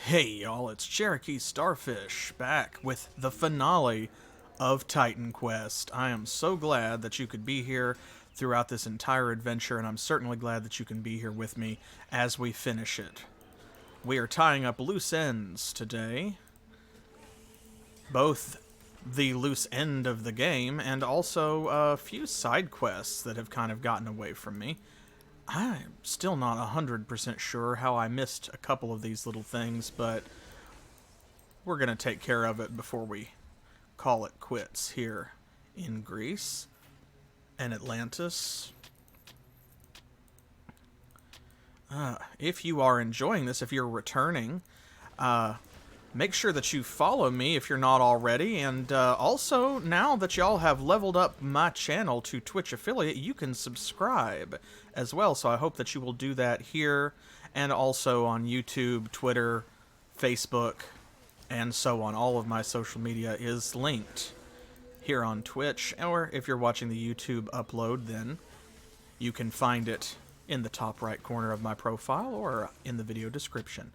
Hey y'all, it's CherokeeStarfish back with the finale of Titan Quest. I am so glad that you could be here throughout this entire adventure, and I'm certainly glad that you can be here with me as we finish it. We are tying up loose ends today, both the loose end of the game and also a few side quests that have kind of gotten away from me. I'm still not 100% sure how I missed a couple of these little things, but we're going to take care of it before we call it quits here in Greece and Atlantis. If you are enjoying this, if you're returning, make sure that you follow me if you're not already, and also, now that y'all have leveled up my channel to Twitch affiliate, you can subscribe as well, so I hope that you will do that here, and also on YouTube, Twitter, Facebook, and so on. All of my social media is linked here on Twitch, or if you're watching the YouTube upload, then you can find it in the top right corner of my profile or in the video description.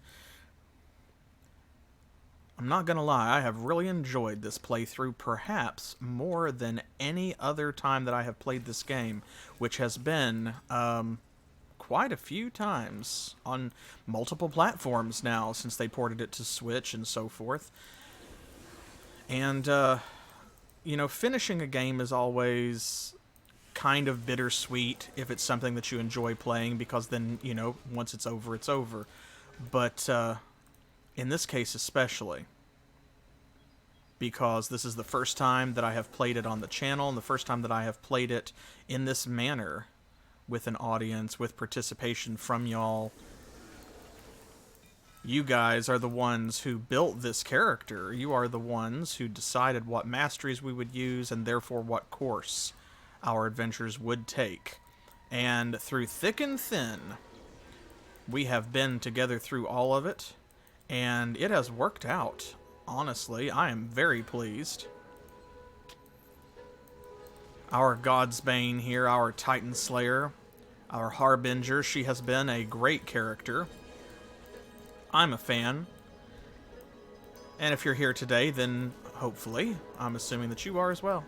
I'm not gonna lie, I have really enjoyed this playthrough, perhaps more than any other time that I have played this game, which has been quite a few times on multiple platforms now since they ported it to Switch and so forth. And, you know, finishing a game is always kind of bittersweet if it's something that you enjoy playing, because then, you know, once it's over, it's over. But, in this case especially, because this is the first time that I have played it on the channel, and the first time that I have played it in this manner, with an audience, with participation from y'all. You guys are the ones who built this character. You are the ones who decided what masteries we would use, and therefore what course our adventures would take. And through thick and thin, we have been together through all of it, and it has worked out. Honestly, I am very pleased. Our Godsbane here, our Titan Slayer, our Harbinger, she has been a great character. I'm a fan. And if you're here today, then hopefully, I'm assuming that you are as well.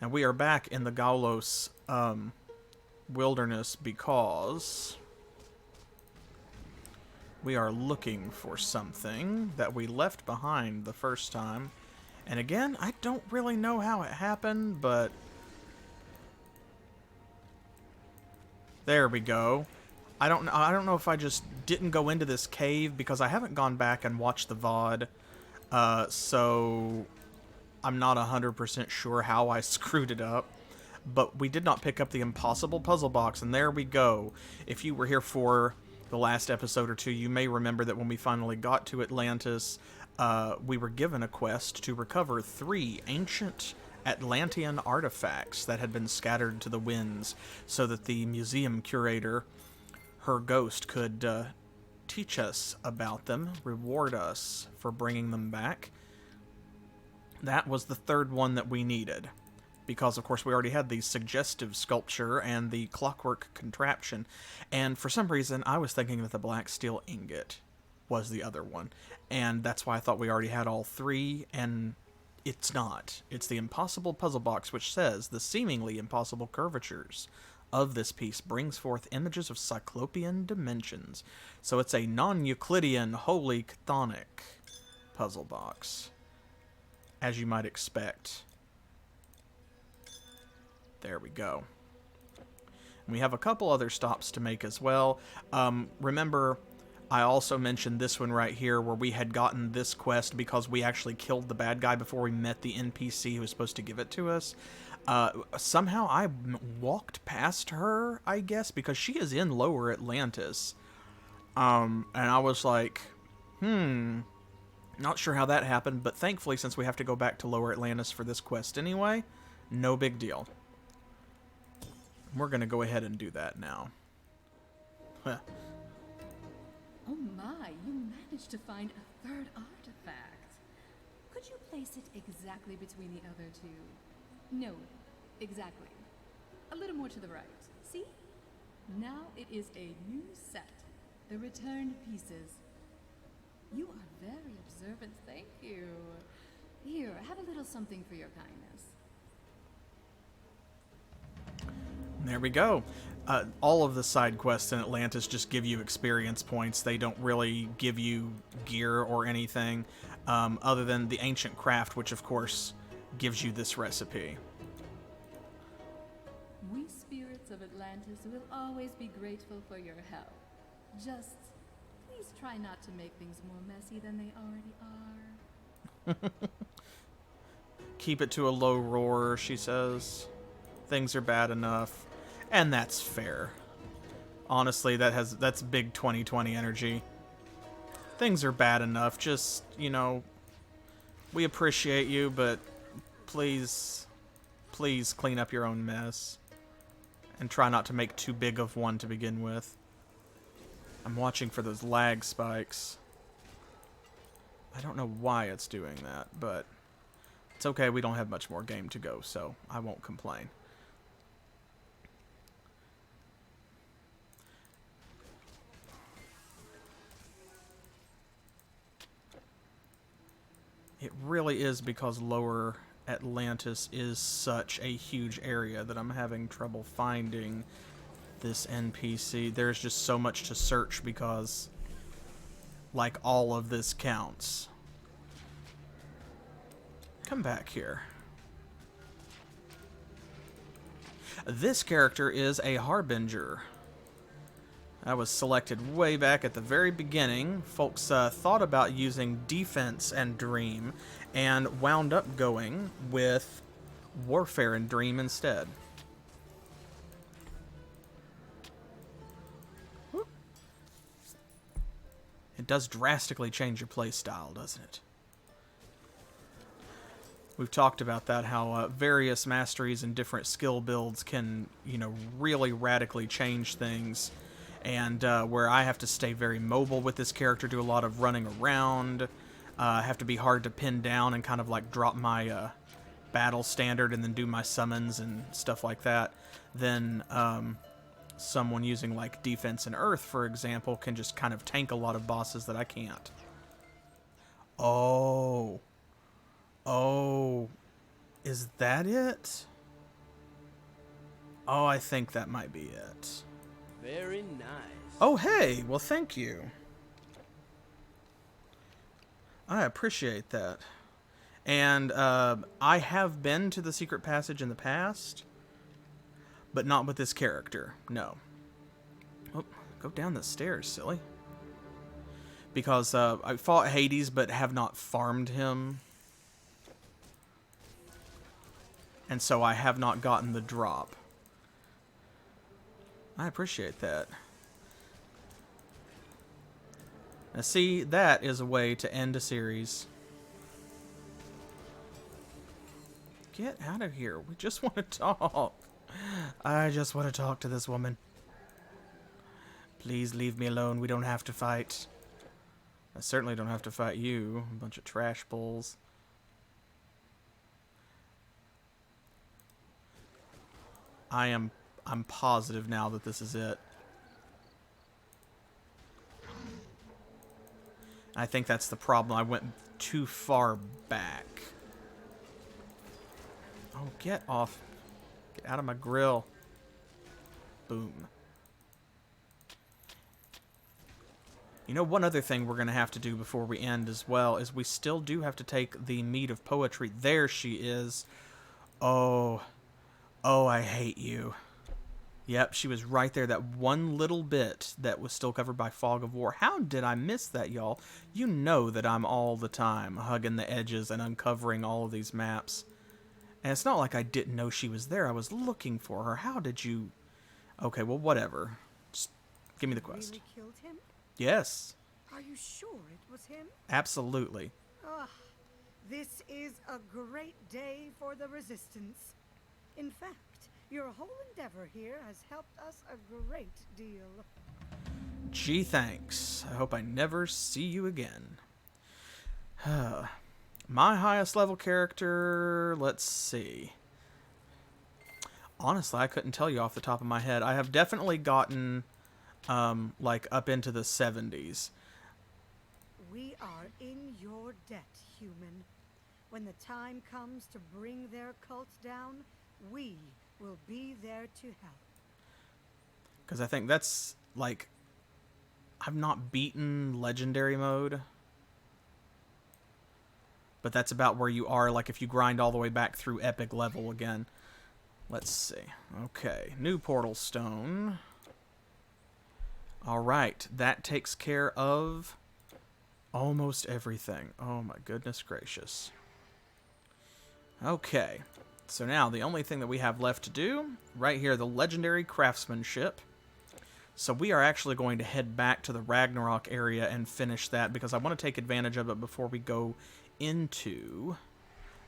And we are back in the Gaulos wilderness because we are looking for something that we left behind the first time. And again, I don't really know how it happened, but there we go. I don't know if I just didn't go into this cave, because I haven't gone back and watched the VOD, so I'm not 100% sure how I screwed it up. But we did not pick up the impossible puzzle box, and there we go. If you were here for the last episode or two, you may remember that when we finally got to Atlantis, we were given a quest to recover 3 ancient Atlantean artifacts that had been scattered to the winds, so that the museum curator, her ghost, could teach us about them, reward us for bringing them back. That was the third one that we needed, because of course we already had the suggestive sculpture and the clockwork contraption, and for some reason I was thinking that the black steel ingot was the other one, and that's why I thought we already had all 3, and it's not. It's the impossible puzzle box, which says the seemingly impossible curvatures of this piece brings forth images of cyclopean dimensions. So it's a non-Euclidean, wholly chthonic puzzle box, as you might expect. There we go. And we have a couple other stops to make as well. Remember, I also mentioned this one right here, where we had gotten this quest because we actually killed the bad guy before we met the NPC who was supposed to give it to us. Somehow I walked past her, I guess, because she is in Lower Atlantis. And I was like, not sure how that happened, but thankfully, since we have to go back to Lower Atlantis for this quest anyway, no big deal. We're going to go ahead and do that now. Huh. Oh my, you managed to find a 3rd artifact. Could you place it exactly between the other 2? No, exactly. A little more to the right. See? Now it is a new set. The returned pieces. You are very observant, thank you. Here, have a little something for your kindness. There we go. All of the side quests in Atlantis just give you experience points. They don't really give you gear or anything, other than the ancient craft, which of course gives you this recipe. We spirits of Atlantis will always be grateful for your help. Just please try not to make things more messy than they already are. Keep it to a low roar, she says. Things are bad enough. And that's fair. Honestly, that's big 2020 energy. Things are bad enough. Just, you know, we appreciate you, but please, please clean up your own mess. And try not to make too big of one to begin with. I'm watching for those lag spikes. I don't know why it's doing that, but it's okay. We don't have much more game to go, so I won't complain. It really is because Lower Atlantis is such a huge area that I'm having trouble finding this NPC. There's just so much to search because, like, all of this counts. Come back here. This character is a Harbinger. I was selected way back at the very beginning. Folks thought about using Defense and Dream and wound up going with Warfare and Dream instead. Whoop. It does drastically change your playstyle, doesn't it? We've talked about that, how various masteries and different skill builds can, you know, really radically change things. And where I have to stay very mobile with this character, do a lot of running around, have to be hard to pin down and kind of like drop my battle standard and then do my summons and stuff like that, then someone using like Defense and Earth, for example, can just kind of tank a lot of bosses that I can't. Oh. Oh. Is that it? Oh, I think that might be it. Very nice. Oh, hey! Well, thank you. I appreciate that. And I have been to the secret passage in the past, but not with this character. No. Oh, go down the stairs, silly. Because I fought Hades, but have not farmed him. And so I have not gotten the drop. I appreciate that. Now see, that is a way to end a series. Get out of here. We just want to talk. I just want to talk to this woman. Please leave me alone. We don't have to fight. I certainly don't have to fight you. A bunch of trash bulls. I'm positive now that this is it. I think that's the problem. I went too far back. Oh, get off. Get out of my grill. Boom. You know, one other thing we're going to have to do before we end as well is we still do have to take the meat of poetry. There she is. Oh. Oh, I hate you. Yep, she was right there. That one little bit that was still covered by fog of war. How did I miss that, y'all? You know that I'm all the time hugging the edges and uncovering all of these maps. And it's not like I didn't know she was there. I was looking for her. How did you... Okay, well, whatever. Just give me the quest. Really killed him? Yes. Are you sure it was him? Absolutely. Ah, this is a great day for the Resistance. In fact, your whole endeavor here has helped us a great deal. Gee, thanks. I hope I never see you again. My highest level character, let's see. Honestly, I couldn't tell you off the top of my head. I have definitely gotten, like, up into the 70s. We are in your debt, human. When the time comes to bring their cult down, we will be there to help. Because I think that's, like, I've not beaten Legendary mode. But that's about where you are, like, if you grind all the way back through Epic level again. Let's see. Okay, new Portal Stone. Alright, that takes care of almost everything. Oh my goodness gracious. Okay, so now the only thing that we have left to do, right here, the Legendary Craftsmanship. So we are actually going to head back to the Ragnarok area and finish that, because I want to take advantage of it before we go into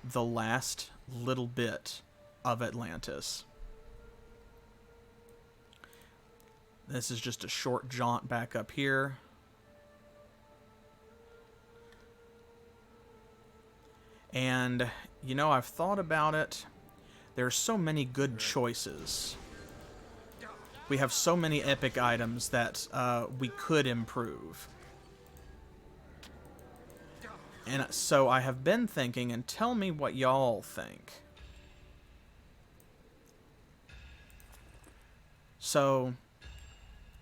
the last little bit of Atlantis. This is just a short jaunt back up here. And, you know, I've thought about it. There's so many good choices. We have so many epic items that we could improve. And so I have been thinking, and tell me what y'all think. So,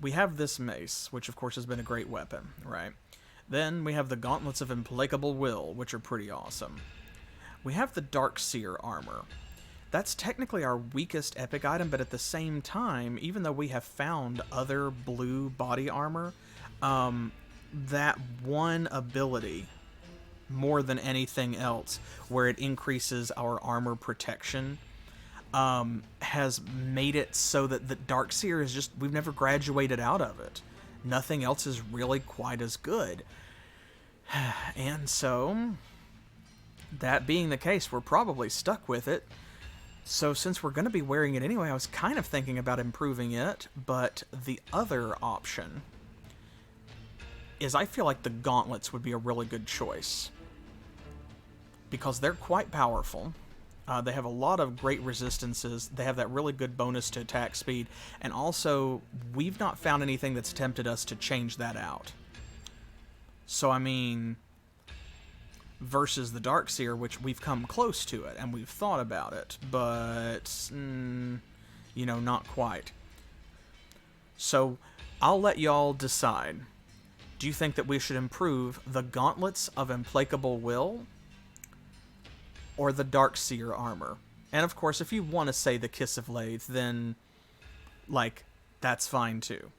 we have this mace, which of course has been a great weapon, right? Then we have the Gauntlets of Implacable Will, which are pretty awesome. We have the Darkseer armor. That's technically our weakest epic item, but at the same time, even though we have found other blue body armor, that one ability, more than anything else, where it increases our armor protection, has made it so that the Darkseer is just, we've never graduated out of it. Nothing else is really quite as good. And so, that being the case, we're probably stuck with it. So since we're going to be wearing it anyway, I was kind of thinking about improving it, but the other option is I feel like the gauntlets would be a really good choice. Because they're quite powerful. They have a lot of great resistances. They have that really good bonus to attack speed. And also, we've not found anything that's tempted us to change that out. So, I mean, versus the Darkseer, which we've come close to it, and we've thought about it, but, you know, not quite. So, I'll let y'all decide. Do you think that we should improve the Gauntlets of Implacable Will or the Darkseer armor? And of course, if you want to say the Kiss of Lathe, then, like, that's fine too.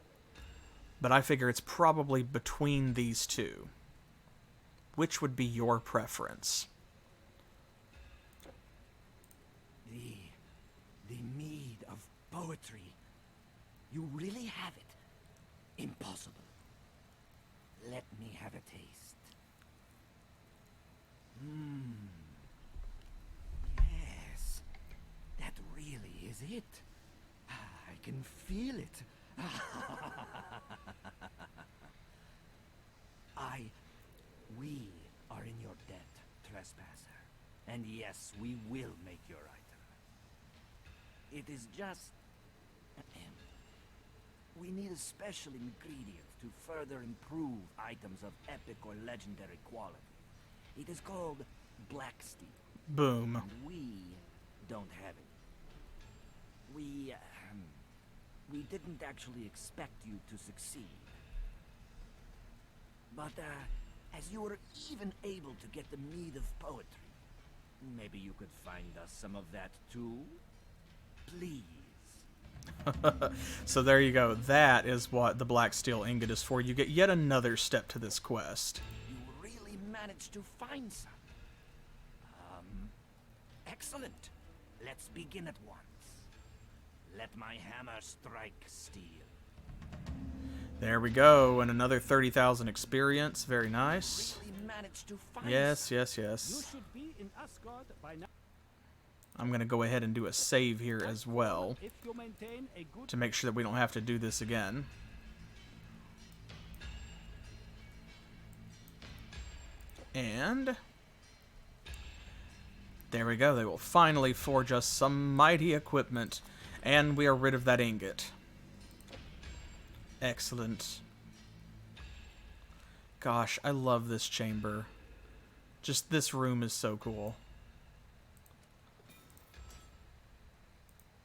But I figure it's probably between these two. Which would be your preference? The mead of poetry. You really have it? Impossible. Let me have a taste. Yes, that really is it. I can feel it. We are in your debt, trespasser. And yes, we will make your item. It is just... we need a special ingredient to further improve items of epic or legendary quality. It is called black steel. Boom. And we don't have it. We didn't actually expect you to succeed. But, as you were even able to get the mead of poetry, maybe you could find us some of that too? Please. So there you go. That is what the black steel ingot is for. You get yet another step to this quest. You really managed to find some. Excellent. Let's begin at once. Let my hammer strike steel. There we go, and another 30,000 experience. Very nice. Really managed to find Yes, some. yes, You yes. should be in Asgard by now. I'm going to go ahead and do a save here as well If you maintain a good to make sure that we don't have to do this again. And there we go. They will finally forge us some mighty equipment. And we are rid of that ingot. Excellent. Gosh, I love this chamber. Just this room is so cool.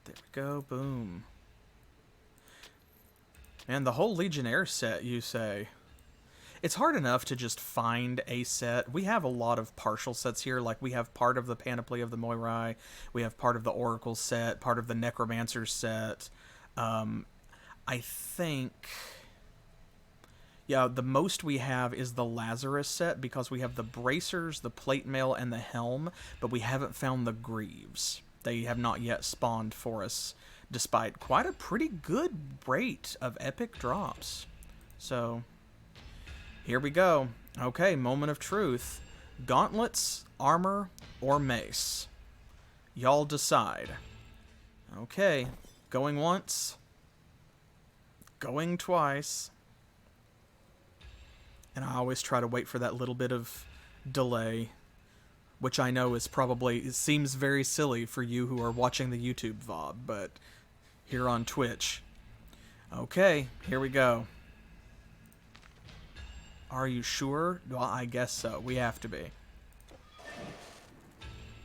There we go, boom. And the whole Legionnaire set, you say? It's hard enough to just find a set. We have a lot of partial sets here. Like, we have part of the Panoply of the Moirai. We have part of the Oracle set, part of the Necromancer set. I think... Yeah, the most we have is the Lazarus set, because we have the Bracers, the Plate Mail, and the Helm, but we haven't found the Greaves. They have not yet spawned for us, despite quite a pretty good rate of epic drops. So, here we go. Okay, moment of truth. Gauntlets, armor, or mace? Y'all decide. Okay, going once. Going twice. And I always try to wait for that little bit of delay, which I know is probably, it seems very silly for you who are watching the YouTube VOD, but here on Twitch. Okay, here we go. Are you sure? Well, I guess so. We have to be.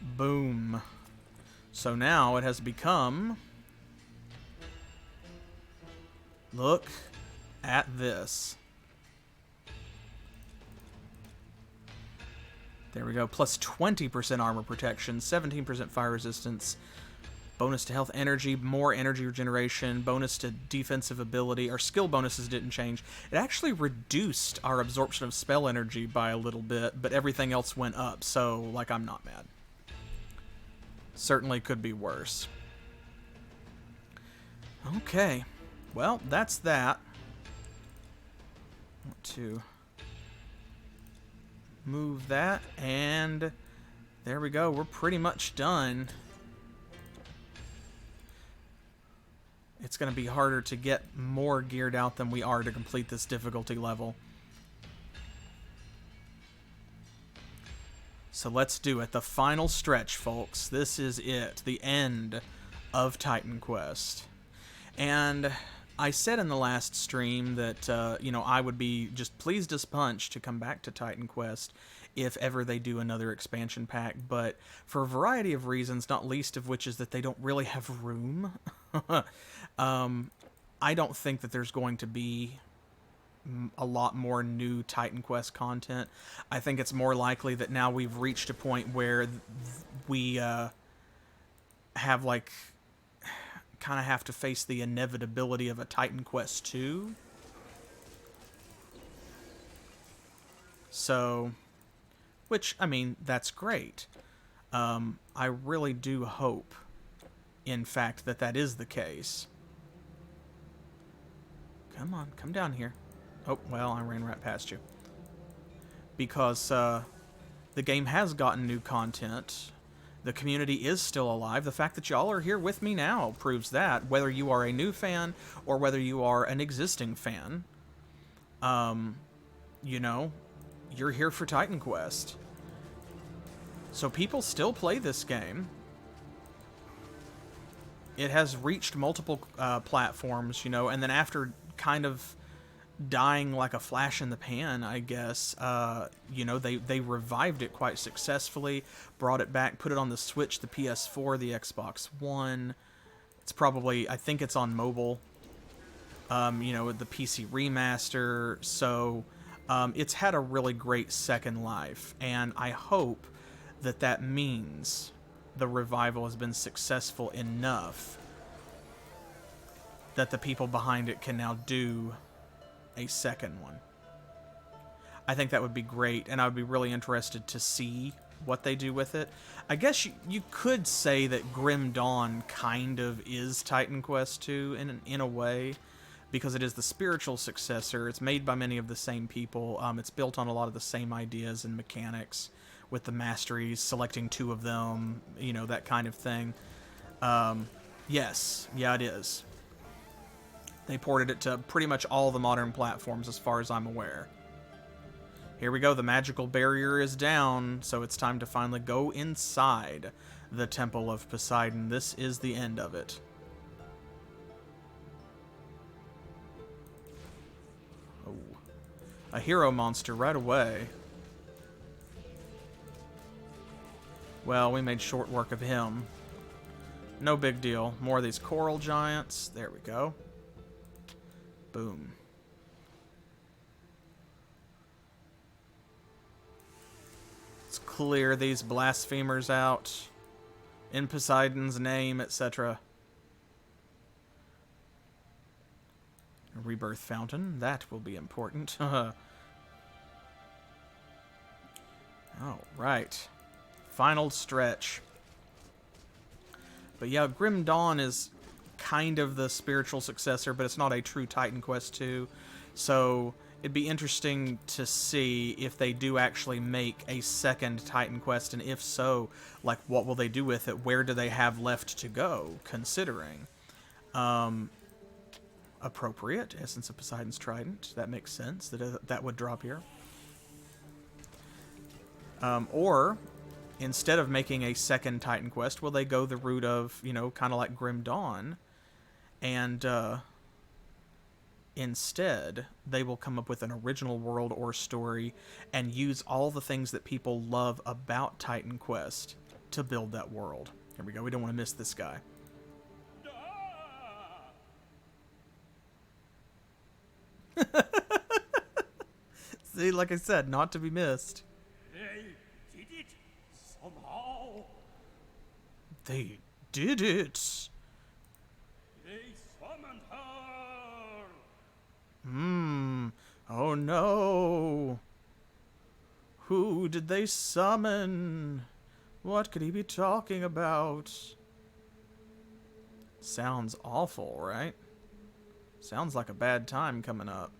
Boom. So now it has become... Look at this. There we go. Plus 20% armor protection, 17% fire resistance, bonus to health energy, more energy regeneration, bonus to defensive ability. Our skill bonuses didn't change. It actually reduced our absorption of spell energy by a little bit, but everything else went up, so, like, I'm not mad. Certainly could be worse. Okay. Well, that's that. Want to move that, and there we go. We're pretty much done. It's going to be harder to get more geared out than we are to complete this difficulty level. So let's do it. The final stretch, folks. This is it. The end of Titan Quest. And I said in the last stream that, you know, I would be just pleased as punch to come back to Titan Quest if ever they do another expansion pack, but for a variety of reasons, not least of which is that they don't really have room. I don't think that there's going to be a lot more new Titan Quest content. I think it's more likely that now we've reached a point where we have, like, kind of have to face the inevitability of a Titan Quest 2. So, which, I mean, that's great. I really do hope, in fact, that that is the case. Come on, come down here. Oh, well, I ran right past you. Because the game has gotten new content. The community is still alive. The fact that y'all are here with me now proves that, whether you are a new fan or whether you are an existing fan. You know, you're here for Titan Quest. So people still play this game. It has reached multiple platforms, you know, and then after kind of dying like a flash in the pan, I guess, you know, they revived it quite successfully, brought it back, put it on the Switch, the PS4, the Xbox One. It's probably, I think it's on mobile, you know, with the PC remaster. So it's had a really great second life, and I hope that that means the revival has been successful enough that the people behind it can now do a second one. I think that would be great, and I would be really interested to see what they do with it. I guess you could say that Grim Dawn kind of is Titan Quest 2 in a way, because it is the spiritual successor. It's made by many of the same people. It's built on a lot of the same ideas and mechanics, with the masteries, selecting 2 of them, you know, that kind of thing. Yes, yeah, it is. They ported it to pretty much all the modern platforms as far as I'm aware. Here we go, the magical barrier is down, so it's time to finally go inside the Temple of Poseidon. This is the end of it. Oh. A hero monster right away. Well, we made short work of him. No big deal. More of these coral giants. There we go. Boom. Let's clear these blasphemers out. In Poseidon's name, etc. A rebirth fountain. That will be important. Alright. Final stretch. But yeah, Grim Dawn is kind of the spiritual successor, but it's not a true Titan Quest 2. So it'd be interesting to see if they do actually make a second Titan Quest, and if so, like, what will they do with it? Where do they have left to go, considering? Appropriate. Essence of Poseidon's Trident. That makes sense. That would drop here. Or, instead of making a second Titan Quest, will they go the route of, you know, kind of like Grim Dawn, and instead they will come up with an original world or story and use all the things that people love about Titan Quest to build that world. Here we go. We don't want to miss this guy. See, like I said, not to be missed. They did it somehow. They did it. They summoned her. Oh no. Who did they summon? What could he be talking about? Sounds awful, right? Sounds like a bad time coming up.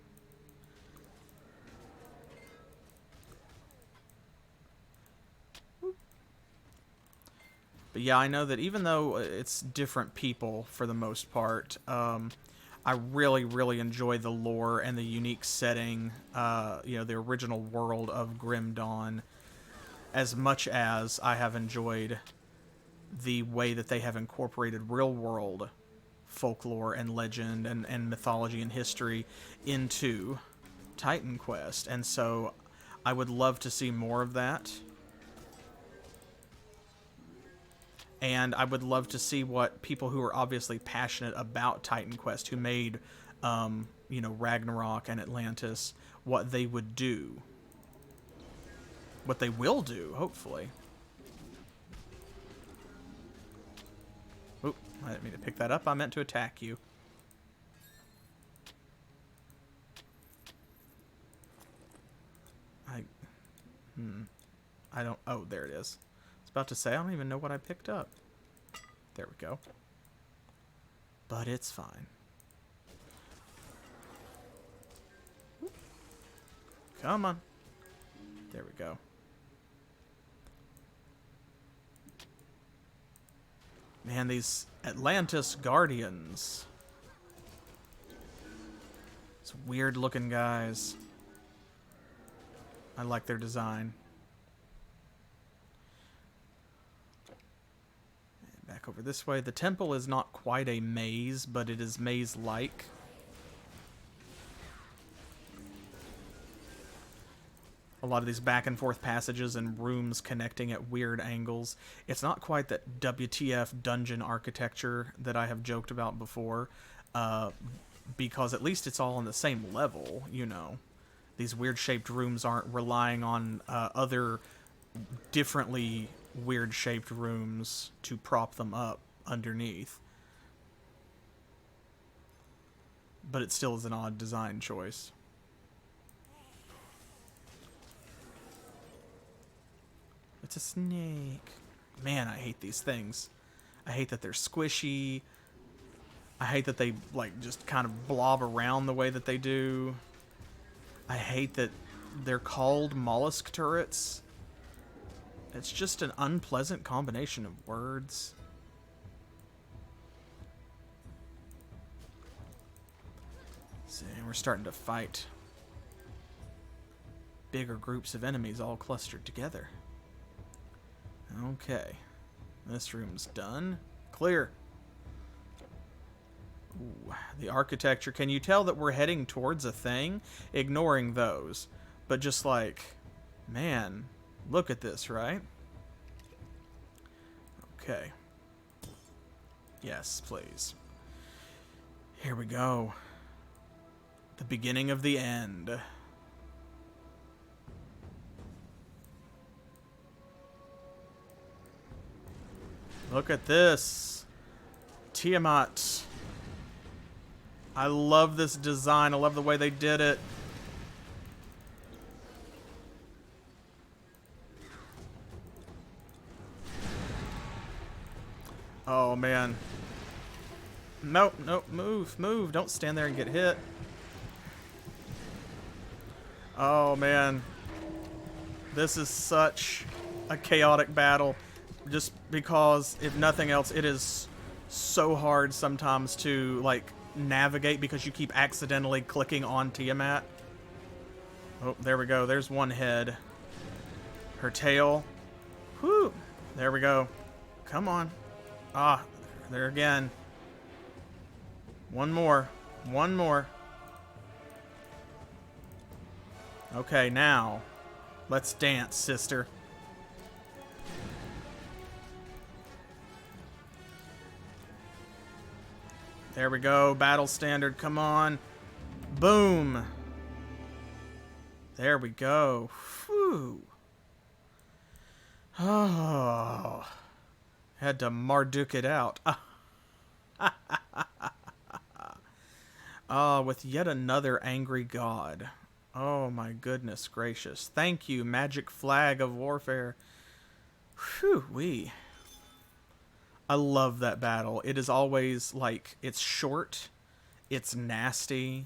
But yeah, I know that even though it's different people for the most part, I really, really enjoy the lore and the unique setting, you know, the original world of Grim Dawn, as much as I have enjoyed the way that they have incorporated real-world folklore and legend and mythology and history into Titan Quest. And so I would love to see more of that. And I would love to see what people who are obviously passionate about Titan Quest, who made, you know, Ragnarok and Atlantis, what they would do. What they will do, hopefully. Oop, I didn't mean to pick that up. I meant to attack you. I don't... Oh, there it is. About to say, I don't even know what I picked up. There we go. But it's fine. Come on. There we go. Man, these Atlantis Guardians. It's weird looking guys. I like their design. Back over this way. The temple is not quite a maze, but it is maze-like. A lot of these back and forth passages and rooms connecting at weird angles. It's not quite that WTF dungeon architecture that I have joked about before, because at least it's all on the same level, you know. These weird-shaped rooms aren't relying on other differently weird-shaped rooms to prop them up underneath. But it still is an odd design choice. It's a snake. Man, I hate these things. I hate that they're squishy. I hate that they, like, just kind of blob around the way that they do. I hate that they're called mollusk turrets. It's just an unpleasant combination of words. See, we're starting to fight bigger groups of enemies all clustered together. Okay. This room's done. Clear. Ooh, the architecture. Can you tell that we're heading towards a thing? Ignoring those. But just like, man, look at this, right? Okay. Yes, please. Here we go. The beginning of the end. Look at this. Tiamat. I love this design. I love the way they did it. Oh, man. Nope, nope, move, move. Don't stand there and get hit. Oh, man. This is such a chaotic battle. Just because, if nothing else, it is so hard sometimes to, like, navigate because you keep accidentally clicking on Tiamat. Oh, there we go. There's one head. Her tail. Whew. There we go. Come on. Ah, there again. One more. One more. Okay, now. Let's dance, sister. There we go. Battle standard. Come on. Boom. There we go. Whew. Oh. Had to Marduk it out. Ah, with yet another angry god. Oh my goodness gracious. Thank you, magic flag of warfare. Whew-wee. I love that battle. It is always, like, it's short. It's nasty.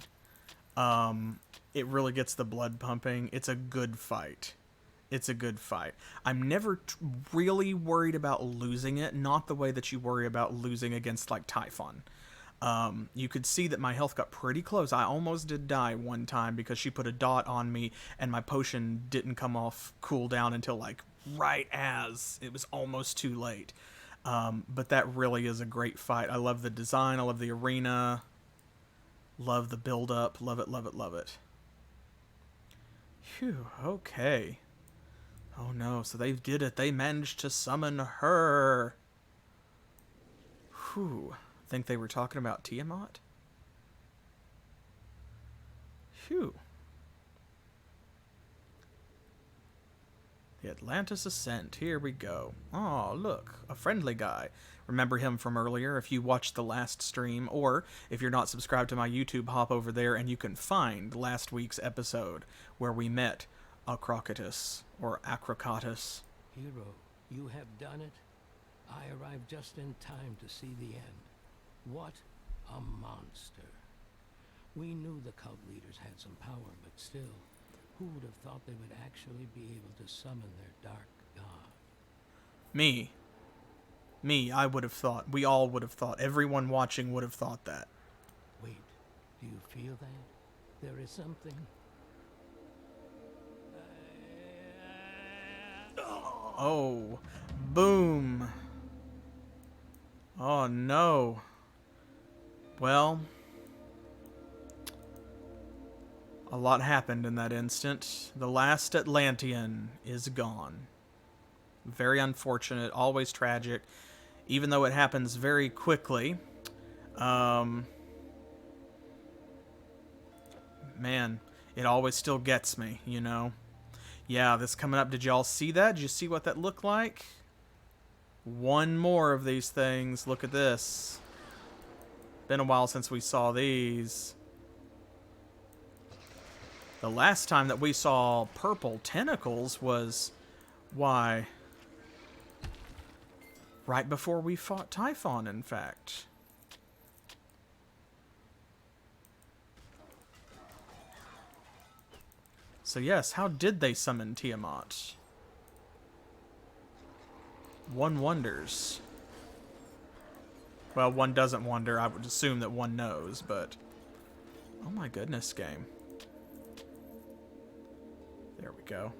It really gets the blood pumping. It's a good fight. It's a good fight. I'm never really worried about losing it. Not the way that you worry about losing against, like, Typhon. You could see that my health got pretty close. I almost did die one time because she put a dot on me and my potion didn't come off cooldown until, like, right as it was almost too late. But that really is a great fight. I love the design. I love the arena. Love the build-up. Love it, love it, love it. Phew, okay. Oh no, so they did it. They managed to summon her. Whew. Think they were talking about Tiamat? Phew. The Atlantis Ascent. Here we go. Oh, look. A friendly guy. Remember him from earlier if you watched the last stream, or if you're not subscribed to my YouTube, hop over there and you can find last week's episode where we met Acrocatus, or Acrocatus. Hero, you have done it. I arrived just in time to see the end. What a monster. We knew the cult leaders had some power, but still, who would have thought they would actually be able to summon their dark god? Me, I would have thought. We all would have thought. Everyone watching would have thought that. Wait, do you feel that? There is something... Oh, boom. Oh no. Well, a lot happened in that instant. The last Atlantean is gone. Very unfortunate, always tragic, even though it happens very quickly. Man, it always still gets me, you know. Yeah, this coming up. Did y'all see that? Did you see what that looked like? One more of these things. Look at this. Been a while since we saw these. The last time that we saw purple tentacles was, why, right before we fought Typhon, in fact. So yes, how did they summon Tiamat? One wonders. Well, one doesn't wonder. I would assume that one knows, but... Oh my goodness, game. There we go.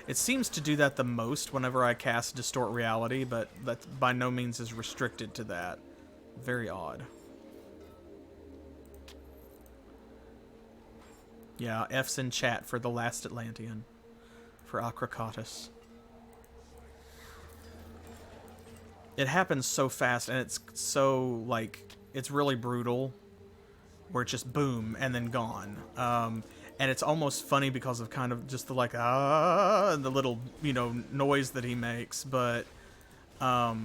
It seems to do that the most whenever I cast Distort Reality, but that by no means is restricted to that. Very odd. Yeah, F's in chat for the last Atlantean. For Akrakotis. It happens so fast, and it's so, like, it's really brutal. Where it's just boom, and then gone. And it's almost funny because of kind of just the, like, and the little, you know, noise that he makes. But, I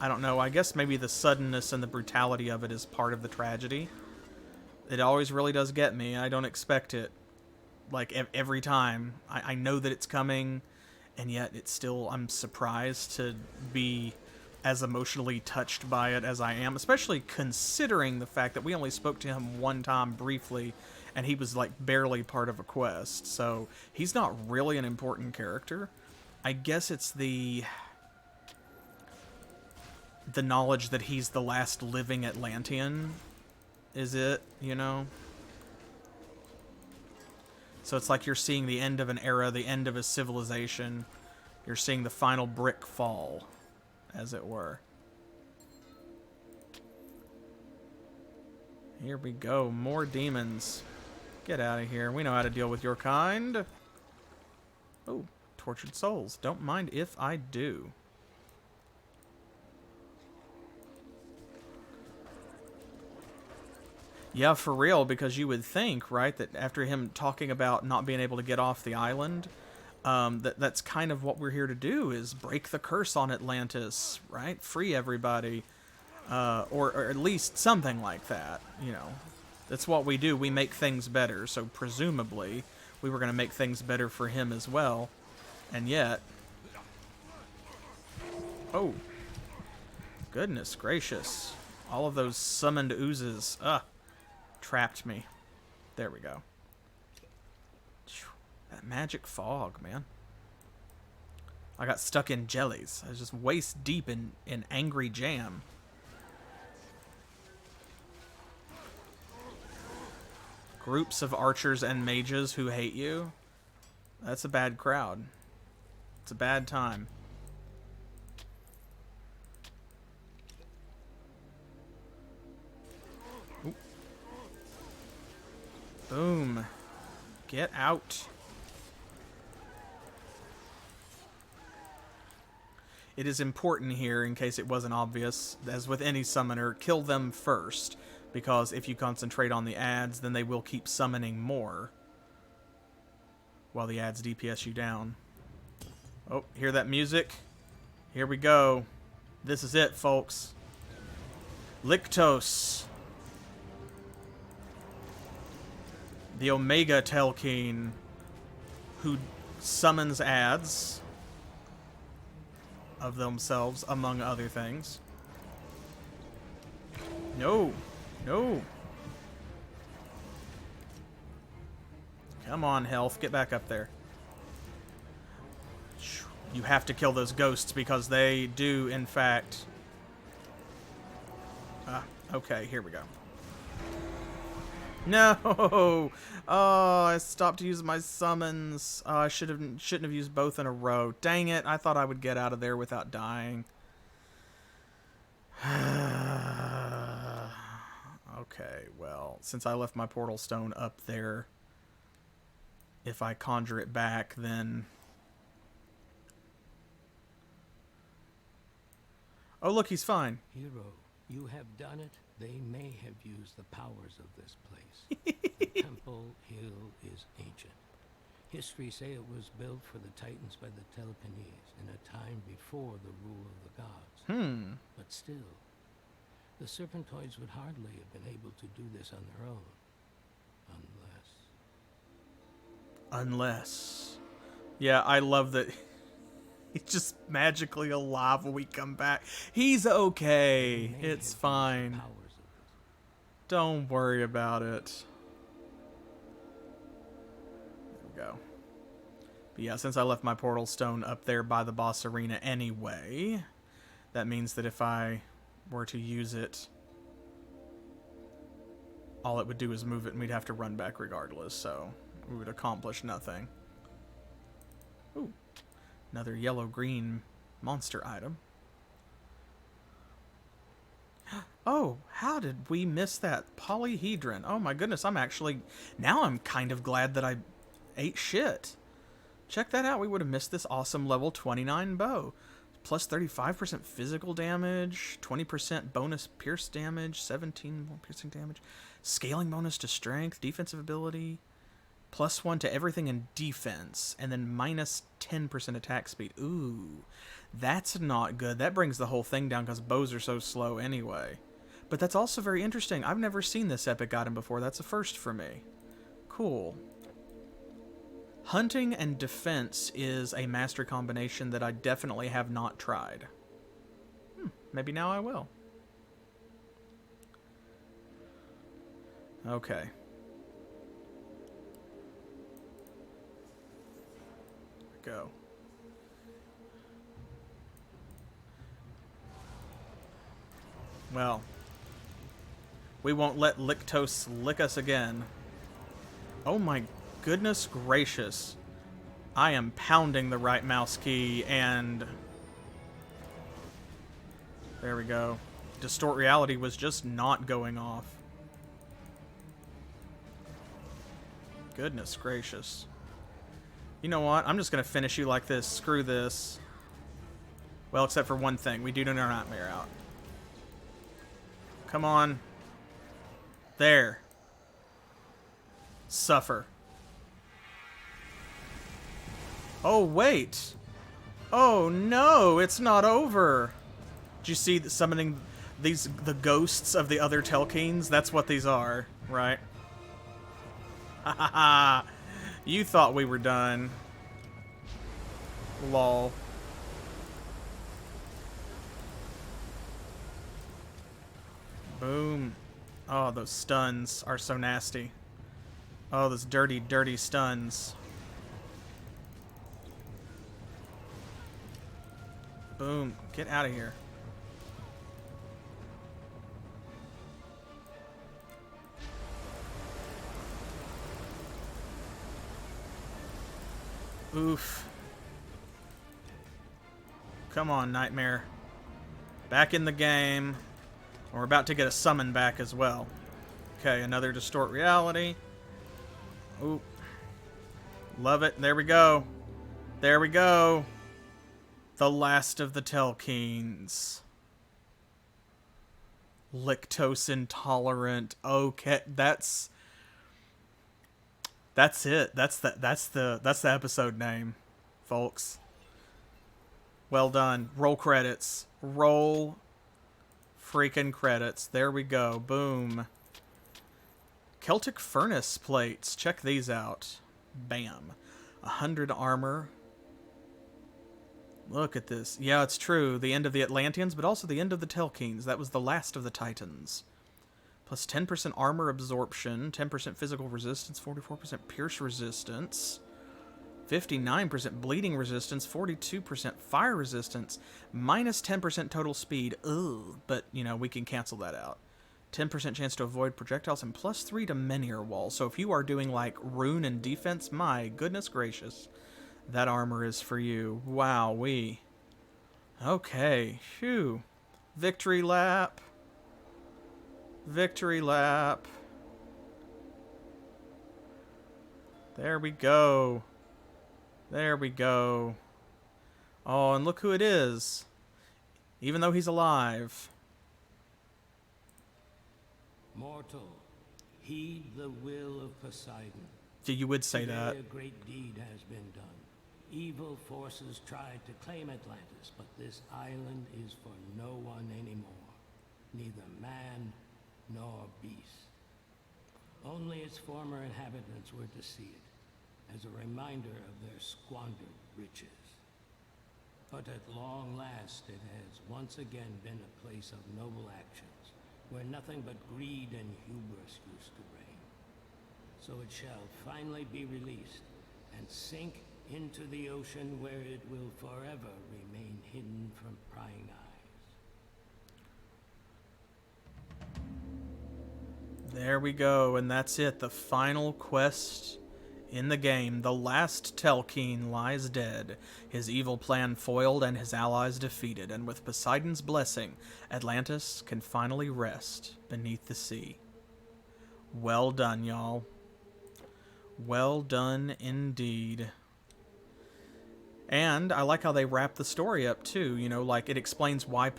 don't know. I guess maybe the suddenness and the brutality of it is part of the tragedy. It always really does get me. I don't expect it. Like, every time. I know that it's coming, and yet it's still, I'm surprised to be as emotionally touched by it as I am, especially considering the fact that we only spoke to him one time briefly, and he was, like, barely part of a quest. So, he's not really an important character. I guess it's the knowledge that he's the last living Atlantean is it, you know? So it's like you're seeing the end of an era, the end of a civilization. You're seeing the final brick fall, as it were. Here we go. More demons. Get out of here. We know how to deal with your kind. Oh, tortured souls. Don't mind if I do. Yeah, for real, because you would think, right, that after him talking about not being able to get off the island, that's kind of what we're here to do, is break the curse on Atlantis, right? Free everybody, or at least something like that, you know. That's what we do. We make things better, so presumably we were going to make things better for him as well, and yet... Oh. Goodness gracious. All of those summoned oozes. Trapped me. There we go. That magic fog, man. I got stuck in jellies. I was just waist deep in angry jam. Groups of archers and mages who hate you. That's a bad crowd. It's a bad time. Ooh. Boom. Get out. It is important here, in case it wasn't obvious, as with any summoner, kill them first, because if you concentrate on the ads, then they will keep summoning more while the ads DPS you down. Oh, hear that music? Here we go. This is it, folks. Lyktos. The Omega Telkeen, who summons ads of themselves, among other things. No. No. Come on, health. Get back up there. You have to kill those ghosts because they do, in fact... okay, here we go. No! Oh, I stopped using my summons. Oh, I shouldn't have used both in a row. Dang it, I thought I would get out of there without dying. Okay, well, since I left my portal stone up there, if I conjure it back, then... Oh, look, he's fine. Hero, you have done it. They may have used the powers of this place. The Temple Hill is ancient. History say it was built for the Titans by the Telekinese in a time before the rule of the gods. But still, the Serpentoids would hardly have been able to do this on their own. Unless. Yeah, I love that he's just magically alive when we come back. He's okay. It's fine. Don't worry about it. There we go. But yeah, since I left my portal stone up there by the boss arena anyway, that means that if I were to use it, all it would do is move it and we'd have to run back regardless, so we would accomplish nothing. Ooh. Another yellow-green monster item. Oh, how did we miss that? Polyhedron. Oh my goodness, now I'm kind of glad that I ate shit. Check that out, we would have missed this awesome level 29 bow. Plus 35% physical damage, 20% bonus pierce damage, 17 more piercing damage, scaling bonus to strength, defensive ability, +1 to everything in defense, and then minus 10% attack speed. Ooh, that's not good. That brings the whole thing down because bows are so slow anyway. But that's also very interesting. I've never seen this epic item before. That's a first for me. Cool. Hunting and defense is a master combination that I definitely have not tried. Maybe now I will. Okay. Go. Well, we won't let Lyktos lick us again. Oh my goodness gracious. I am pounding the right mouse key and... There we go. Distort reality was just not going off. Goodness gracious. You know what? I'm just going to finish you like this. Screw this. Well, except for one thing. We do need our nightmare out. Come on. There. Suffer. Oh, wait. Oh, no. It's not over. Did you see summoning the ghosts of the other Telkeens? That's what these are, right? Ha ha ha. You thought we were done. Lol. Boom. Oh, those stuns are so nasty. Oh, those dirty, dirty stuns. Boom. Get out of here. Oof. Come on, Nightmare. Back in the game. We're about to get a summon back as well. Okay, another Distort Reality. Ooh. Love it. There we go. There we go. The last of the Telkeens. Lyktos Intolerant. Okay, that's it. That's the episode name, folks. Well done. Roll credits. Roll freaking credits. There we go. Boom. Celtic Furnace plates. Check these out. Bam. 100 armor. Look at this. Yeah, it's true. The end of the Atlanteans, but also the end of the Telkeens. That was the last of the Titans. Plus 10% armor absorption, 10% physical resistance, 44% pierce resistance, 59% bleeding resistance, 42% fire resistance, minus 10% total speed. Ugh, but, you know, we can cancel that out. 10% chance to avoid projectiles, and plus 3 to Menhir Wall. So if you are doing, like, rune and defense, my goodness gracious, that armor is for you. Wowee. Okay, phew. Victory lap. Victory lap. There we go. There we go. Oh, and look who it is. Even though he's alive. Mortal, heed the will of Poseidon. Yeah, you would say that. Today a great deed has been done. Evil forces tried to claim Atlantis, but this island is for no one anymore. Neither man nor beast. Only its former inhabitants were to see it, as a reminder of their squandered riches. But at long last, it has once again been a place of noble actions, where nothing but greed and hubris used to reign. So it shall finally be released, and sink into the ocean where it will forever remain hidden from prying eyes. There we go, and that's it. The final quest In the game, the last Telkeen lies dead, his evil plan foiled and his allies defeated, and with Poseidon's blessing, Atlantis can finally rest beneath the sea. Well done, y'all. Well done indeed. And I like how they wrap the story up too. You know, like it explains why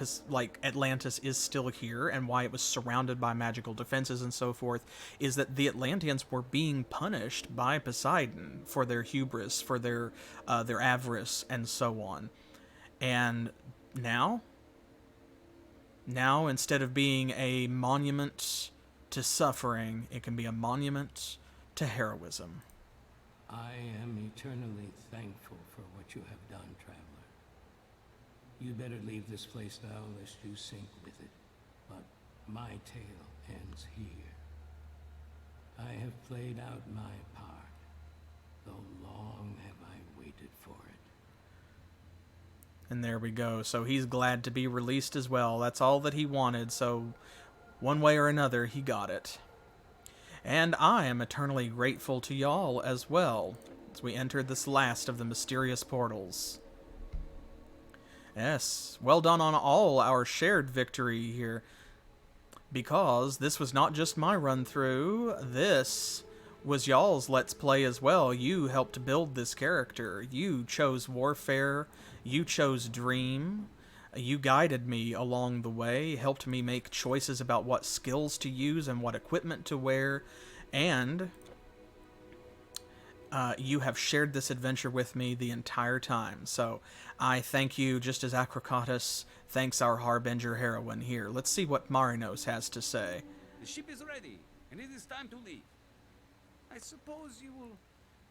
Atlantis is still here and why it was surrounded by magical defenses and so forth. Is that the Atlanteans were being punished by Poseidon for their hubris, for their avarice, and so on. And now instead of being a monument to suffering, it can be a monument to heroism. I am eternally thankful for what you have done, traveler. You better leave this place now lest you sink with it. But my tale ends here. I have played out my part, though long have I waited for it. And there we go. So he's glad to be released as well. That's all that he wanted, so one way or another, he got it. And I am eternally grateful to y'all as well, as we enter this last of the mysterious portals. Yes, well done on all our shared victory here, because this was not just my run-through, this was y'all's Let's Play as well. You helped build this character. You chose Warfare, you chose Dream, you guided me along the way, helped me make choices about what skills to use and what equipment to wear, and you have shared this adventure with me the entire time. So I thank you just as Acrocotus thanks our Harbinger heroine here. Let's see what Marinos has to say. The ship is ready, and it is time to leave. I suppose you will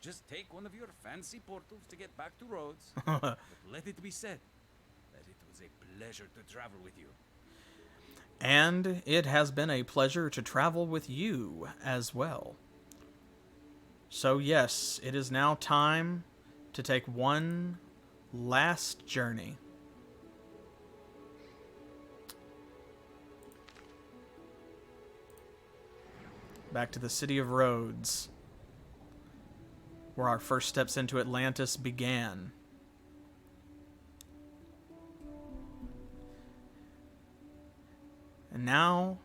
just take one of your fancy portals to get back to Rhodes. But let it be said that it was a pleasure to travel with you. And it has been a pleasure to travel with you as well. So yes, it is now time to take one last journey. Back to the city of Rhodes, where our first steps into Atlantis began. And now,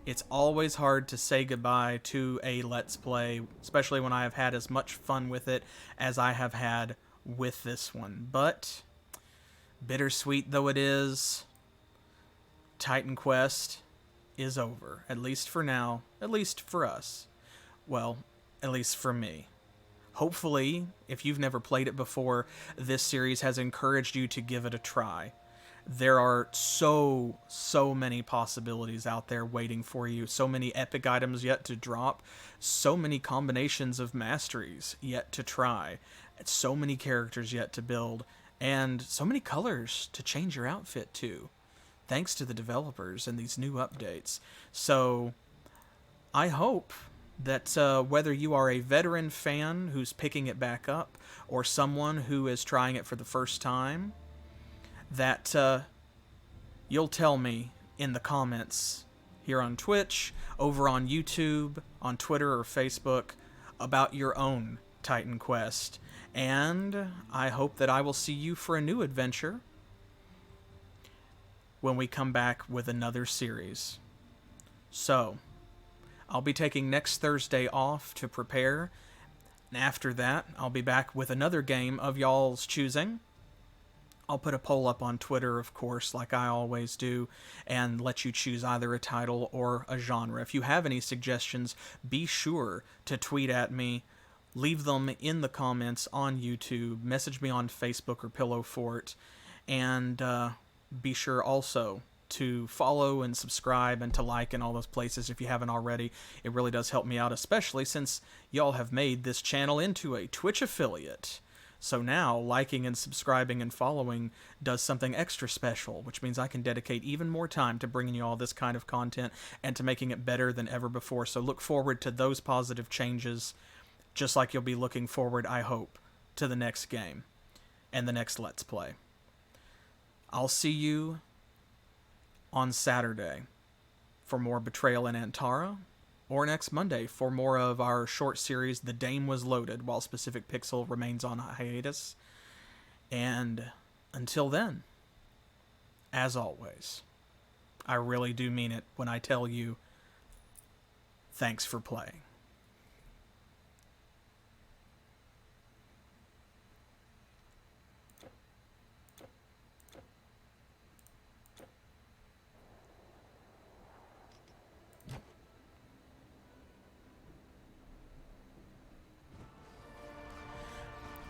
it's always hard to say goodbye to a Let's Play, especially when I have had as much fun with it as I have had with this one. But, bittersweet though it is, Titan Quest is over. At least for now. At least for us. Well, at least for me. Hopefully, if you've never played it before, this series has encouraged you to give it a try. There are so many possibilities out there waiting for you. So many epic items yet to drop. So many combinations of masteries yet to try. So many characters yet to build. And so many colors to change your outfit to. Thanks to the developers and these new updates. So, I hope that whether you are a veteran fan who's picking it back up, or someone who is trying it for the first time, that you'll tell me in the comments here on Twitch, over on YouTube, on Twitter or Facebook, about your own Titan Quest. And I hope that I will see you for a new adventure when we come back with another series. So, I'll be taking next Thursday off to prepare, and after that, I'll be back with another game of y'all's choosing. I'll put a poll up on Twitter, of course, like I always do, and let you choose either a title or a genre. If you have any suggestions, be sure to tweet at me, leave them in the comments on YouTube, message me on Facebook or Pillow Fort, and be sure also to follow and subscribe and to like in all those places if you haven't already. It really does help me out, especially since y'all have made this channel into a Twitch affiliate. So now, liking and subscribing and following does something extra special, which means I can dedicate even more time to bringing you all this kind of content and to making it better than ever before. So look forward to those positive changes, just like you'll be looking forward, I hope, to the next game and the next Let's Play. I'll see you on Saturday for more Betrayal in Antara or next Monday for more of our short series, The Dame Was Loaded, while Specific Pixel remains on hiatus. And until then, as always, I really do mean it when I tell you, thanks for playing.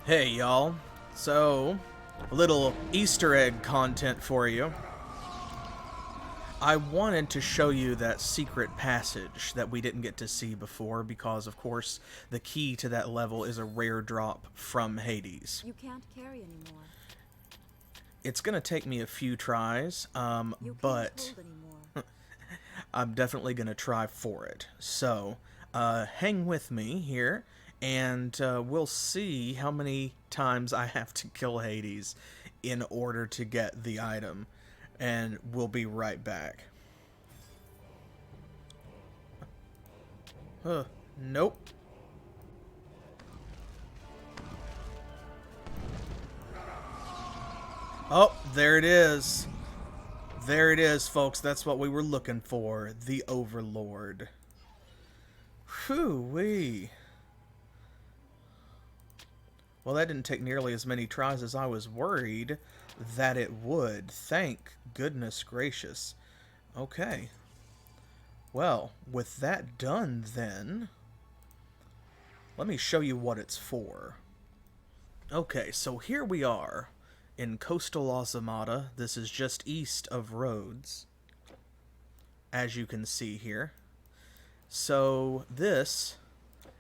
Hey, y'all. So, a little Easter egg content for you. I wanted to show you that secret passage that we didn't get to see before because, of course, the key to that level is a rare drop from Hades. You can't carry anymore. It's going to take me a few tries, but I'm definitely going to try for it. So, hang with me here, and we'll see how many times I have to kill Hades in order to get the item. And we'll be right back. Nope. Oh, there it is. There it is, folks. That's what we were looking for. The Overlord. Whew-wee. Well, that didn't take nearly as many tries as I was worried that it would. Thank goodness gracious. Okay. Well, with that done then, let me show you what it's for. Okay, so here we are in coastal Azamata. This is just east of Rhodes, as you can see here. So this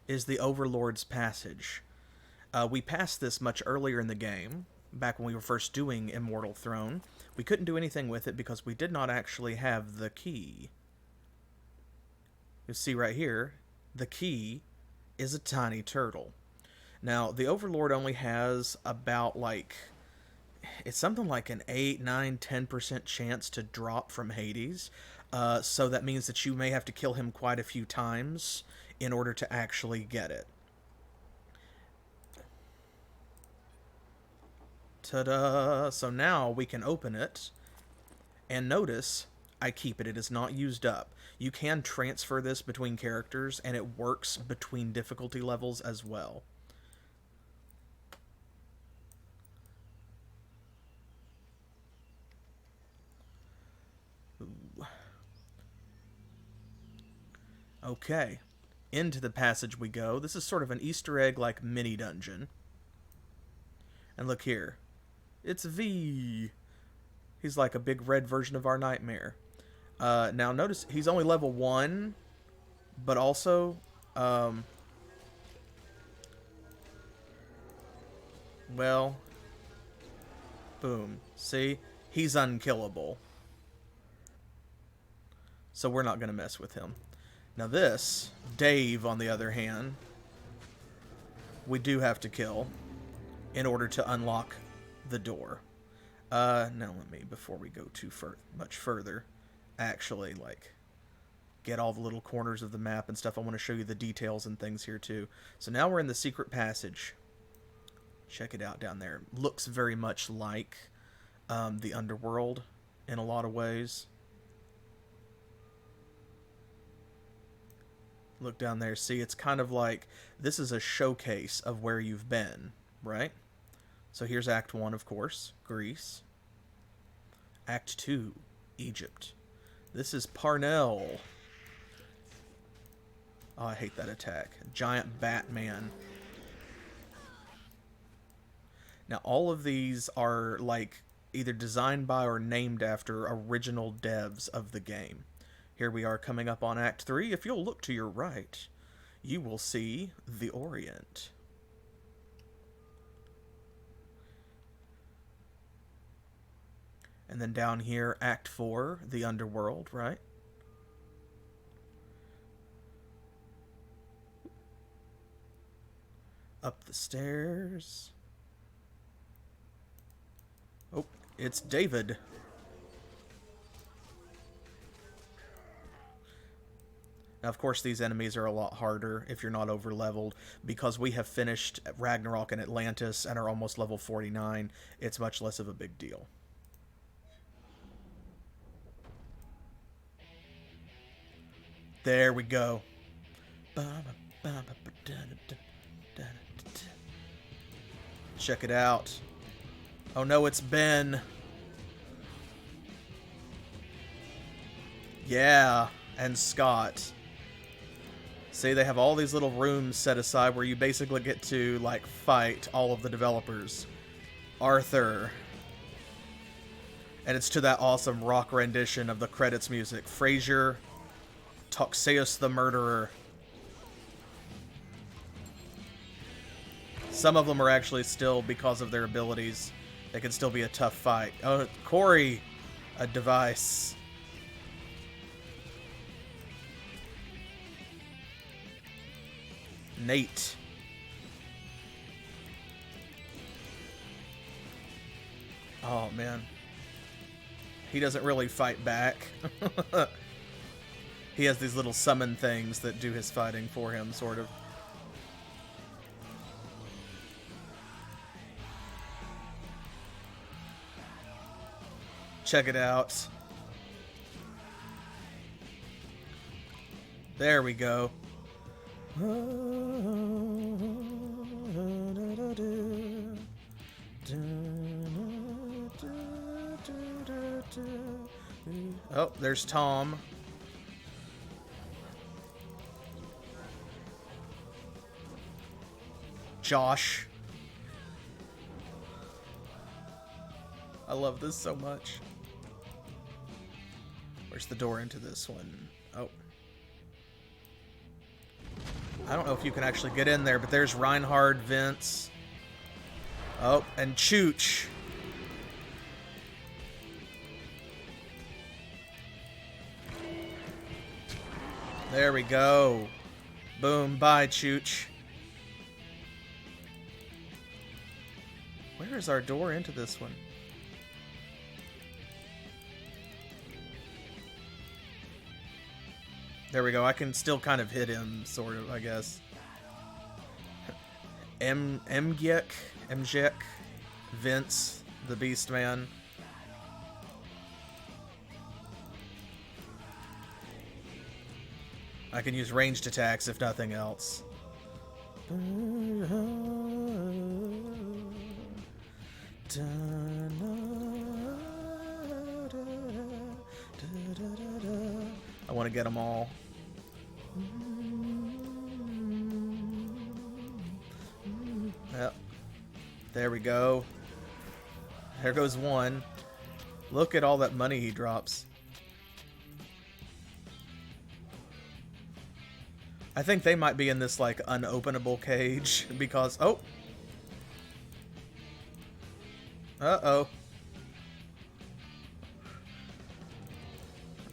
is the Overlord's Passage. We passed this much earlier in the game, back when we were first doing Immortal Throne. We couldn't do anything with it because we did not actually have the key. You see right here, the key is a tiny turtle. Now, the Overlord only has about, like, it's something like an 8, 9, 10% chance to drop from Hades. So that means that you may have to kill him quite a few times in order to actually get it. Ta-da! So now we can open it, and notice I keep it. It is not used up. You can transfer this between characters, and it works between difficulty levels as well. Ooh. Okay, into the passage we go. This is sort of an Easter egg-like mini-dungeon. And look here. It's V. He's like a big red version of our Nightmare. Now notice he's only level 1, but also, well, boom. See? He's unkillable. So we're not going to mess with him. Now this, Dave, on the other hand, we do have to kill in order to unlock the door. Now let me, before we go too much further, actually, like, get all the little corners of the map and stuff. I want to show you the details and things here too. So now we're in the secret passage. Check it out down there. Looks very much like the underworld in a lot of ways. Look down there. See, it's kind of like, this is a showcase of where you've been, right? So here's Act 1, of course, Greece. Act 2, Egypt. This is Parnell. Oh, I hate that attack. Giant Batman. Now, all of these are, like, either designed by or named after original devs of the game. Here we are coming up on Act 3. If you'll look to your right, you will see the Orient. And then down here, Act 4, the Underworld, right? Up the stairs. Oh, it's David. Now, of course, these enemies are a lot harder if you're not over-leveled. Because we have finished Ragnarok and Atlantis and are almost level 49, it's much less of a big deal. There we go. Check it out. Oh no, it's Ben. Yeah, and Scott. See, they have all these little rooms set aside where you basically get to, like, fight all of the developers. Arthur. And it's to that awesome rock rendition of the credits music. Frasier, Toxeus the Murderer. Some of them are actually still, because of their abilities, they can still be a tough fight. Oh, Corey, a device. Nate. Oh, man. He doesn't really fight back. He has these little summon things that do his fighting for him, sort of. Check it out. There we go. Oh, there's Tom. Josh. I love this so much. Where's the door into this one? Oh. I don't know if you can actually get in there, but there's Reinhard, Vince. Oh, and Chooch. There we go. Boom, bye, Chooch. Where is our door into this one? There we go. I can still kind of hit him, sort of, I guess. Mgiek, Vince, the Beast Man. I can use ranged attacks if nothing else. I want to get them all. Yep. There we go. There goes one. Look at all that money he drops. I think they might be in this, like, unopenable cage because... Oh! Uh-oh.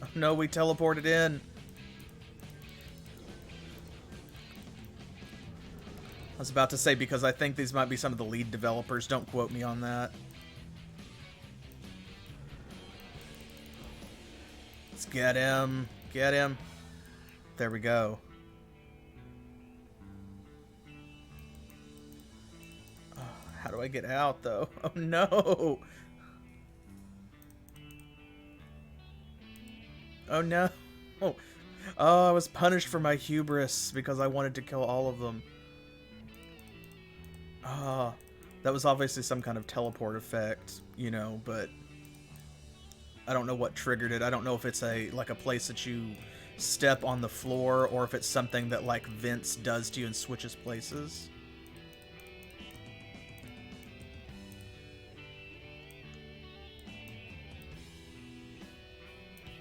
Oh, no, we teleported in. I was about to say, because I think these might be some of the lead developers. Don't quote me on that. Let's get him. Get him. There we go. Oh, how do I get out, though? Oh, no. Oh, no. Oh, I was punished for my hubris because I wanted to kill all of them. Ah, that was obviously some kind of teleport effect, you know, but I don't know what triggered it. I don't know if it's a place that you step on the floor or if it's something that, like, Vince does to you and switches places.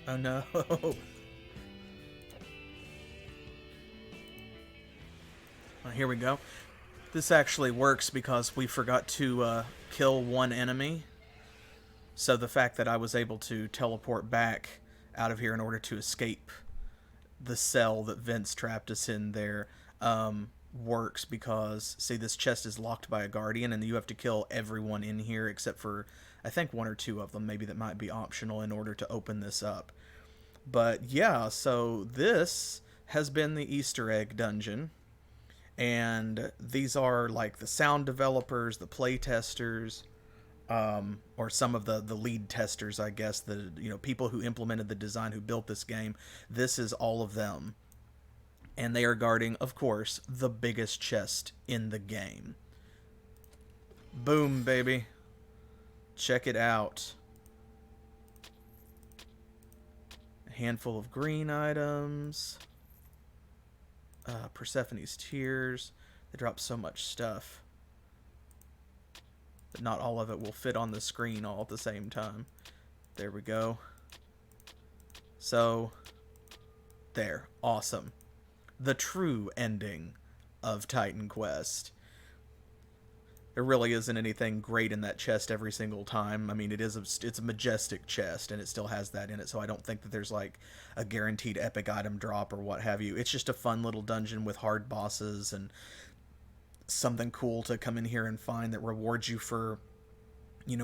Oh no. Well, here we go. This actually works because we forgot to kill one enemy. So the fact that I was able to teleport back out of here in order to escape the cell that Vince trapped us in there works because, see, this chest is locked by a guardian and you have to kill everyone in here except for, I think, one or two of them maybe that might be optional in order to open this up. But yeah, so this has been the Easter egg dungeon. And these are like the sound developers, the play testers, or some of the lead testers, I guess, the people who implemented the design, who built this game. This is all of them. And they are guarding, of course, the biggest chest in the game. Boom, baby. Check it out. A handful of green items. Persephone's Tears. They drop so much stuff. But not all of it will fit on the screen all at the same time. There we go. So, there. Awesome. The true ending of Titan Quest. There really isn't anything great in that chest every single time. I mean, it's a majestic chest, and it still has that in it, so I don't think that there's like a guaranteed epic item drop or what have you. It's just a fun little dungeon with hard bosses and something cool to come in here and find that rewards you for,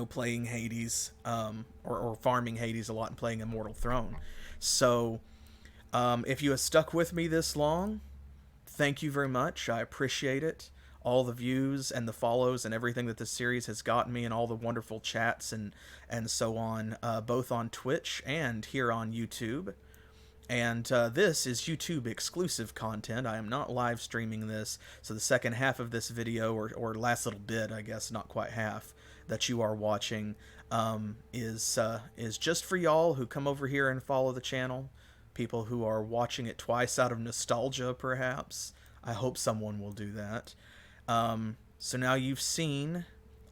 playing Hades, or farming Hades a lot and playing Immortal Throne. So, if you have stuck with me this long, thank you very much. I appreciate it. All the views and the follows and everything that this series has gotten me, and all the wonderful chats and so on, both on Twitch and here on YouTube. And this is YouTube exclusive content. I am not live streaming this, so the second half of this video, or last little bit, I guess, not quite half, that you are watching, is just for y'all who come over here and follow the channel. People who are watching it twice out of nostalgia, perhaps. I hope someone will do that. So now you've seen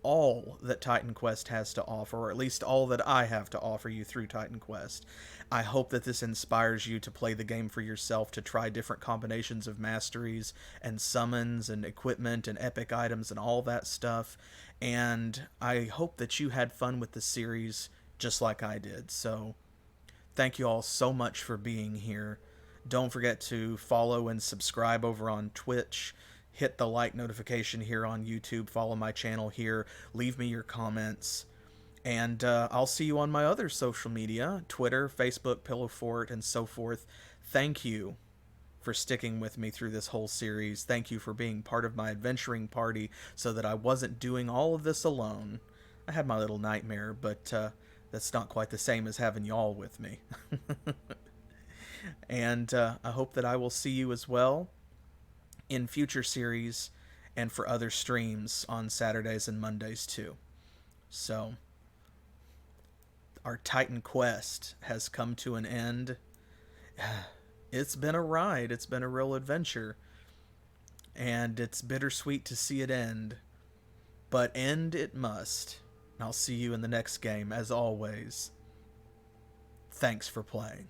all that Titan Quest has to offer, or at least all that I have to offer you through Titan Quest. I hope that this inspires you to play the game for yourself, to try different combinations of masteries and summons and equipment and epic items and all that stuff. And I hope that you had fun with the series just like I did. So thank you all so much for being here. Don't forget to follow and subscribe over on Twitch. Hit the like notification here on YouTube. Follow my channel here. Leave me your comments. And I'll see you on my other social media, Twitter, Facebook, Pillow Fort, and so forth. Thank you for sticking with me through this whole series. Thank you for being part of my adventuring party so that I wasn't doing all of this alone. I had my little nightmare, but that's not quite the same as having y'all with me. And I hope that I will see you as well in future series and for other streams on Saturdays and Mondays too. So, our Titan Quest has come to an end. It's been a ride. It's been a real adventure. And it's bittersweet to see it end. But end it must. And I'll see you in the next game, as always. Thanks for playing.